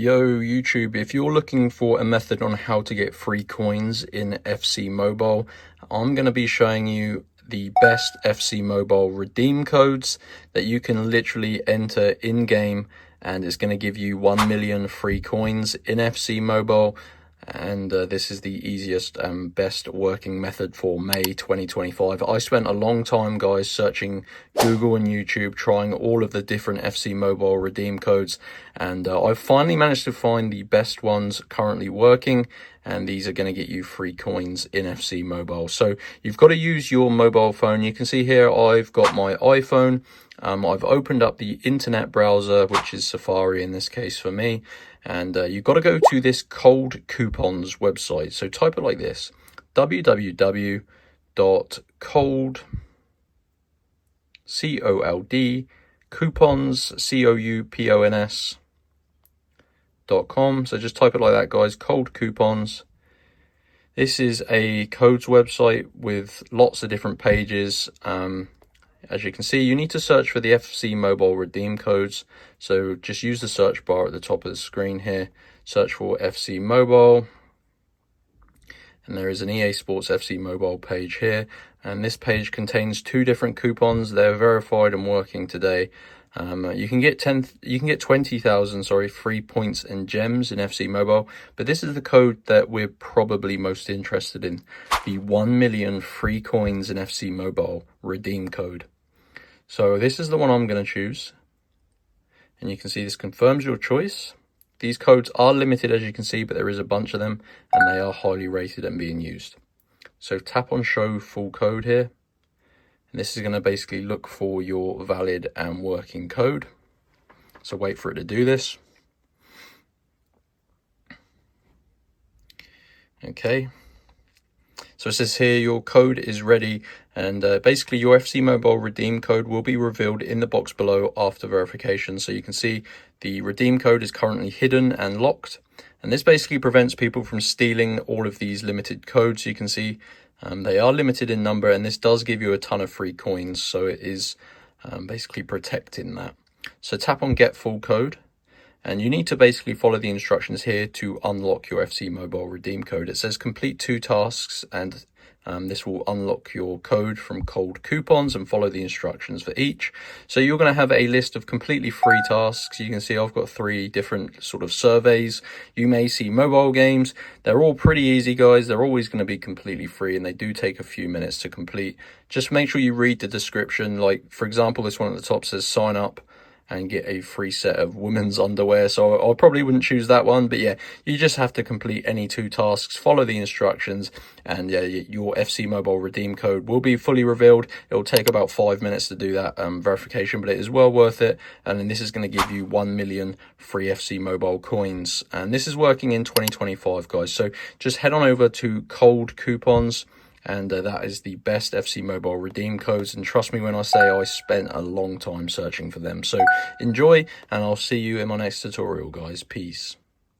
Yo YouTube, if you're looking for a method on how to get free coins in FC Mobile, I'm going to be showing you the best FC Mobile redeem codes that you can literally enter in game, and it's going to give you 1 million free coins in FC Mobile. And this is the easiest and best working method for May 2025. I spent a long time, guys, searching Google and YouTube, trying all of the different FC Mobile redeem codes, and I've finally managed to find the best ones currently working, and these are going to get you free coins in FC Mobile. So you've got to use your mobile phone. You can see here I've got my iPhone. I've opened up the internet browser, which is Safari in this case for me, and you've got to go to this Cold Coupons website. So type it like this: www.cold coupons.com. So just type it like that, guys. Cold Coupons. This is a codes website with lots of different pages. As you can see, you need to search for the FC Mobile redeem codes. So just use the search bar at the top of the screen here. Search for FC Mobile. And there is an EA Sports FC Mobile page here. And this page contains two different coupons. They're verified and working today. You can get 20,000 free points and gems in FC Mobile, but this is the code that we're probably most interested in, the 1 million free coins in FC Mobile redeem code. So this is the one I'm going to choose, and you can see this confirms your choice. These codes are limited, as you can see, but there is a bunch of them, and they are highly rated and being used. So tap on show full code here. And this is going to basically look for your valid and working code. So wait for it to do this. Okay. So it says here your code is ready, and basically your FC Mobile redeem code will be revealed in the box below after verification. So you can see the redeem code is currently hidden and locked. And this basically prevents people from stealing all of these limited codes. You can see they are limited in number, and this does give you a ton of free coins, so it is basically protecting that. So tap on get full code, and you need to basically follow the instructions here to unlock your FC Mobile redeem code. It says complete 2 tasks, and this will unlock your code from Cold Coupons, and follow the instructions for each. So you're going to have a list of completely free tasks. You can see I've got 3 different sort of surveys. You may see mobile games. They're all pretty easy, guys. They're always going to be completely free, and they do take a few minutes to complete. Just make sure you read the description. Like, for example, this one at the top says sign up and get a free set of women's underwear. So I probably wouldn't choose that one, but yeah, you just have to complete any 2 tasks, follow the instructions, and yeah, your FC Mobile redeem code will be fully revealed. It will take about 5 minutes to do that verification, but it is well worth it. And then this is going to give you 1 million free FC Mobile coins. And this is working in 2025, guys. So just head on over to Cold Coupons, and that is the best FC Mobile redeem codes, and trust me when I say I spent a long time searching for them. So enjoy, and I'll see you in my next tutorial, guys. Peace.